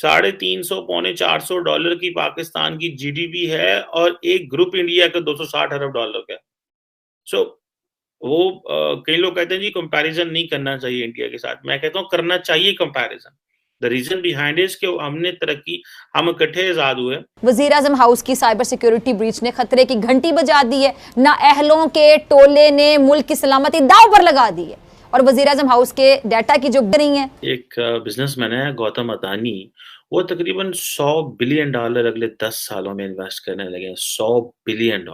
$350 पौने $400 की पाकिस्तान की जीडीपी है और एक ग्रुप इंडिया का $260 अरब का है। सो वो कई लोग कहते हैं जी कंपैरिजन नहीं करना चाहिए इंडिया के साथ। मैं कहता हूँ करना चाहिए comparison. The reason behind is कि हमने तरक्की, हम इकट्ठे आजाद हुए। वजीर आजम हाउस की साइबर सिक्योरिटी ब्रीच ने खतरे की घंटी बजा दी है। नाअहलों के टोले ने मुल्क की सलामती दांव पर लगा दी है और वजीर आजम हाउस के डाटा की जो नहीं है। एक बिजनेसमैन है गौतम अदानी, वो तकरीबन $100 बिलियन अगले 10 सालों में इन्वेस्ट करने लगे हैं। $100 billion.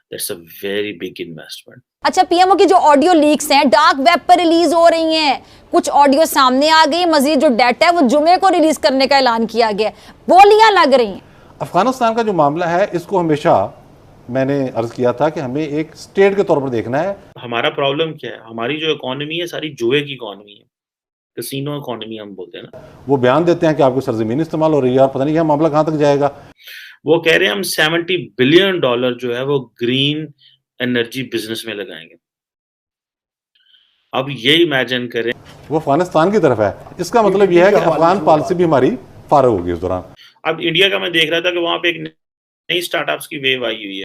That's a very big investment. अच्छा, पीएमओ की जो ऑडियो लीक्स हैं डार्क वेब पर रिलीज हो रही हैं, कुछ ऑडियो सामने आ गई, मजीद जो डाटा है वो जुमे को रिलीज करने का ऐलान किया गया। बोलियां लग रही हैं। अफगानिस्तान का जो मामला है इसको हमेशा मैंने अर्ज किया था कि हमें एक स्टेट के तौर पर देखना है। हमारा प्रॉब्लम क्या है? हमारी जो इकोनॉमी है सारी जुए की इकोनॉमी है, कैसीनो इकोनॉमी हम बोलते हैं ना। वो बयान देते हैं कि आपकी सरजमीन इस्तेमाल हो रही है और पता नहीं यह मामला कहां तक जाएगा। वो कह रहे हैं हम $70 बिलियन जो है वो ग्रीन एनर्जी बिजनेस में लगाएंगे। अब ये इमेजिन करें, वो अफगानिस्तान की तरफ है, इसका मतलब यह है कि अफगान पॉलिसी भी हमारी फारग होगी उस दौरान। अब इंडिया का मैं देख रहा था कि वहां पे एक नई स्टार्टअप्स की वेव आई हुई है।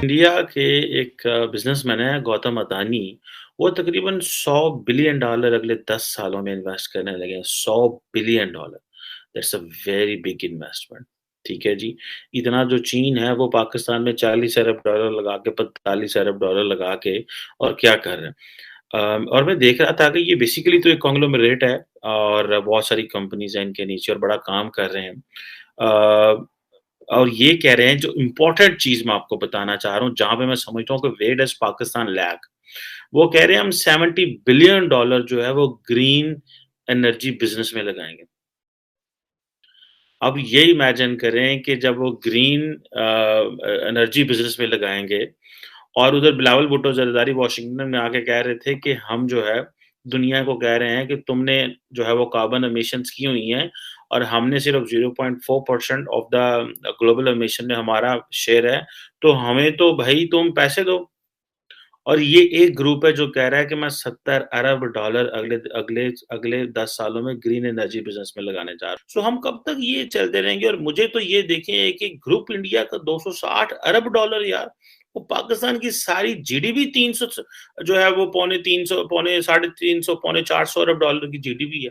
इंडिया के एक बिजनेसमैन है गौतम अदानी, वो तकरीबन $100 बिलियन अगले 10 सालों में इन्वेस्ट करने लगे हैं। $100 billion. That's a very big investment. ठीक है जी। इतना जो चीन है वो पाकिस्तान में $40 अरब लगा के, $45 अरब लगा के और क्या कर रहे हैं। और मैं देख रहा था कि ये बेसिकली तो एक कॉन्ग्लोमरेट है और बहुत सारी कंपनीज हैं इनके नीचे और बड़ा काम कर रहे हैं। और ये कह रहे हैं, जो इम्पोर्टेंट चीज मैं आपको बताना चाह रहा हूँ, जहां पे मैं समझता हूँ कि वेयर डज पाकिस्तान लैक, वो कह रहे हैं हम $70 बिलियन जो है वो ग्रीन एनर्जी बिजनेस में लगाएंगे। अब ये इमेजिन करें कि जब वो ग्रीन एनर्जी बिजनेस में लगाएंगे और उधर बिलावल भुट्टो जरदारी वाशिंगटन में आके कह रहे थे कि हम जो है दुनिया को कह रहे हैं कि तुमने जो है वो कार्बन एमिशंस की हुई हैं और हमने सिर्फ 0.4% ऑफ द ग्लोबल एमिशन में हमारा शेयर है, तो हमें तो भाई तुम पैसे दो। और ये एक ग्रुप है जो कह रहा है कि मैं $70 अरब अगले अगले अगले 10 सालों में ग्रीन एनर्जी बिजनेस में लगाने जा रहा हूँ। सो हम कब तक ये चलते रहेंगे? और मुझे तो ये देखें कि ग्रुप इंडिया का $260 अरब यार, वो पाकिस्तान की सारी जीडीपी 300 जो है वो पौने 300 पौने 350 पौने 400 अरब डॉलर की जीडीपी है।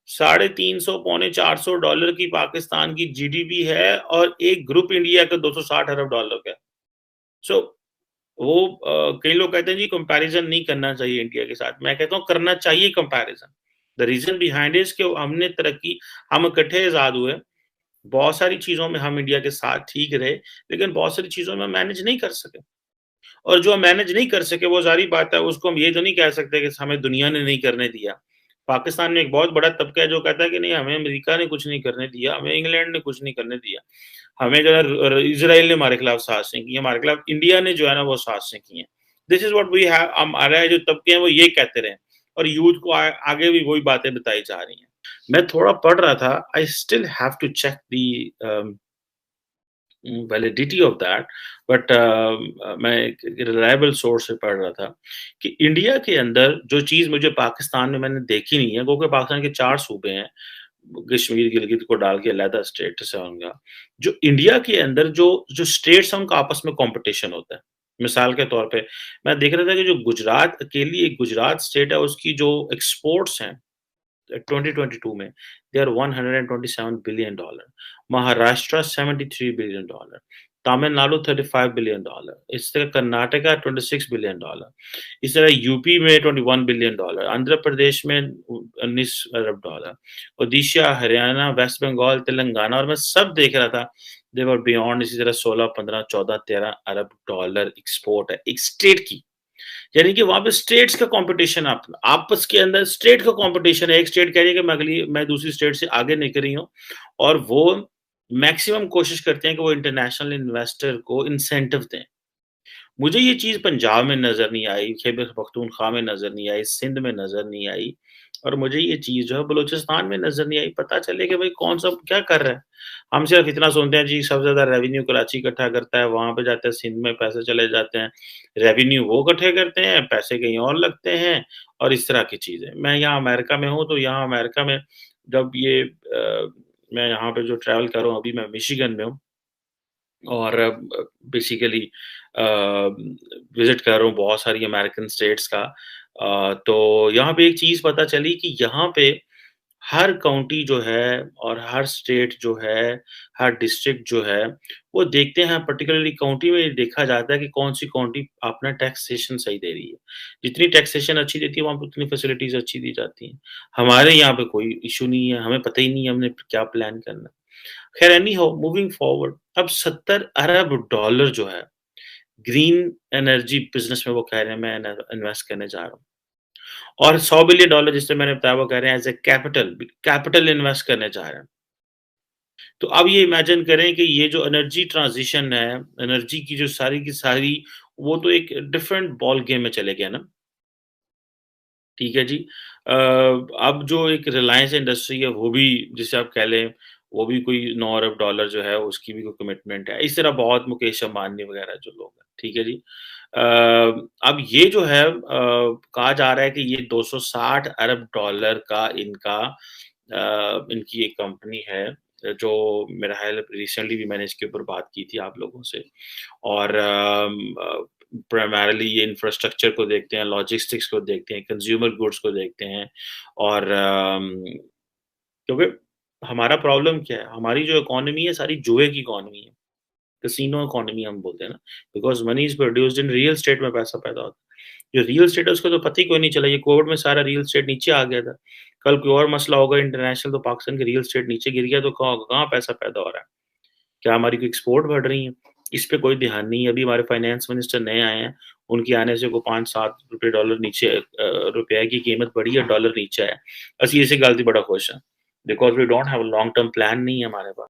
350 पौने 400 डॉलर की पाकिस्तान की जीडीपी है और एक ग्रुप इंडिया का $260 अरब का है। सो वो कई लोग कहते हैं जी कंपैरिजन नहीं करना चाहिए इंडिया के साथ। मैं कहता हूँ करना चाहिए comparison. The reason behind is कि हमने तरक्की, हम इकट्ठे आजाद हुए। बहुत सारी चीजों में हम इंडिया के साथ ठीक रहे, लेकिन बहुत सारी चीजों में मैनेज नहीं कर सके। और जो मैनेज नहीं कर सके वो जारी बात है, उसको हम ये तो नहीं कह सकते कि हमें दुनिया ने नहीं करने दिया। पाकिस्तान में एक बहुत बड़ा तबका है जो कहता है कि नहीं, हमें अमेरिका ने कुछ नहीं करने दिया, हमें इंग्लैंड ने कुछ नहीं करने दिया, हमें जो है इजराइल ने हमारे खिलाफ साजिशें की, हमारे खिलाफ इंडिया ने जो है ना वो साजिशें की हैं। This is what we have. हमारे जो तबके हैं वो ये कहते रहे और यूथ को आगे भी वही बातें बताई जा रही हैं। मैं थोड़ा पढ़ रहा था, I still have to check the validity of that, but मैं एक रिलायबल सोर्स से पढ़ रहा था कि इंडिया के अंदर जो चीज़ मुझे पाकिस्तान में मैंने देखी नहीं है, क्योंकि पाकिस्तान के 4 सूबे हैं, कश्मीर, गिलगित को डाल के अलहदा स्टेटस है उनका। जो इंडिया के अंदर जो स्टेट्स हैं उनका आपस में कॉम्पिटिशन होता है। मिसाल के तौर पे मैं देख रहा था कि जो गुजरात, अकेली एक गुजरात स्टेट है, उसकी जो एक्सपोर्ट्स हैं 2022 में, they are $127 billion, Maharashtra $73 billion, Tamil Nadu $35 billion, इस तरह कर्नाटका $26 बिलियन, इस तरह यूपी में $21 बिलियन, आंध्र प्रदेश में $19 अरब, ओडिशा, हरियाणा, वेस्ट बंगाल, तेलंगाना, और मैं सब देख रहा था देवर बियॉन्ड इसी तरह 16, 15, 14, 13 अरब डॉलर एक्सपोर्ट है एक स्टेट की। यानी कि वहां पे स्टेट्स का कंपटीशन, आपस के अंदर स्टेट का कंपटीशन है। एक स्टेट कह रही है कि मैं दूसरी स्टेट से आगे निकल रही हूँ, और वो मैक्सिमम कोशिश करते हैं कि वो इंटरनेशनल इन्वेस्टर को इंसेंटिव दें। मुझे ये चीज़ पंजाब में नज़र नहीं आई, खैबर पख्तूनख्वा में नज़र नहीं आई, सिंध में नज़र नहीं आई और मुझे ये चीज़ जो है बलूचिस्तान में नज़र नहीं आई। पता चले कि भाई कौन-सा क्या कर रहा है। हम सिर्फ़ इतना सुनते हैं जी सबसे ज़्यादा रेवेन्यू कराची इकट्ठा करता है, वहाँ पे जाते हैं सिंध में पैसे चले जाते हैं। रेवेन्यू वो इकट्ठे करते हैं, पैसे कहीं और लगते हैं और इस तरह की चीज़ें। मैं यहाँ अमेरिका में हूँ, तो यहाँ अमेरिका में जब मैं यहाँ पे जो ट्रैवल कर रहा हूँ, अभी मैं मिशिगन में हूँ और बेसिकली विज़िट कर रहा हूँ बहुत सारी अमेरिकन स्टेट्स का। तो यहाँ पे एक चीज़ पता चली कि यहाँ पे हर काउंटी जो है और हर स्टेट जो है, हर डिस्ट्रिक्ट जो है, वो देखते हैं पर्टिकुलरली काउंटी में देखा जाता है कि कौन-सी काउंटी अपना टैक्सेशन सही दे रही है। जितनी टैक्सेशन अच्छी देती है, वहाँ पे उतनी फैसिलिटीज़ अच्छी दी जाती हैं। हमारे यहाँ पे कोई इश्यू नहीं है, हमें पता ही नहीं है हमने क्या प्लान करना है। खैर एनी हाउ मूविंग फॉरवर्ड अब 70 अरब डॉलर जो है, ग्रीन एनर्जी बिज़नेस में वो कह रहे हैं मैं इन्वेस्ट करने जा रहा हूँ। और 100 बिलियन डॉलर जिससे मैंने बताया वो कह रहे हैं एज़ अ कैपिटल इन्वेस्ट करने जा रहे हैं। तो अब ये इमेजिन करें कि ये जो एनर्जी ट्रांज़िशन है, एनर्जी की जो सारी की सारी वो तो एक डिफरेंट बॉल गेम में चले गया ना, ठीक है जी। अब जो एक रिलायंस इंडस्ट्री है वो भी जिसे आप कह लें, वो भी कोई 9 अरब डॉलर जो है उसकी भी कोई कमिटमेंट है। इस तरह बहुत मुकेश अंबानी वगैरह जो लोग हैं, ठीक है जी। अब ये जो है कहा जा रहा है कि ये 260 अरब डॉलर का इनकी एक कंपनी है, जो मेरा ख़्याल है रिसेंटली भी मैंने इसके ऊपर बात की थी आप लोगों से और प्राइमरीली ये इंफ्रास्ट्रक्चर को देखते हैं, लॉजिस्टिक्स को देखते हैं, कंज्यूमर गुड्स को देखते हैं और क्योंकि हमारा प्रॉब्लम क्या है, हमारी जो इकोनॉमी है सारी जुए की इकोनॉमी है। कैसीनो इकोनॉमी हम बोलते हैं ना, because money is produced in real estate में पैसा पैदा होता है। जो रियल एस्टेट है उसको तो पता ही कोई नहीं चला, ये कोविड में सारा रियल एस्टेट नीचे आ गया था। कल कोई और मसला होगा इंटरनेशनल तो पाकिस्तान के रियल एस्टेट नीचे गिर गया तो कहाँ पैसा पैदा हो रहा है? क्या हमारी कोई एक्सपोर्ट बढ़ रही है? इस पे कोई ध्यान नहीं है। अभी हमारे फाइनेंस मिनिस्टर नए आए हैं, उनके आने से कोई 5-7 रुपए डॉलर नीचे रुपए की कीमत बढ़ी है, डॉलर नीचे आया। ਅਸੀਂ ਇਸੇ ਗੱਲ ਦੀ बड़ा खुश हैं, because we don't have a long term plan नहीं है हमारे पास।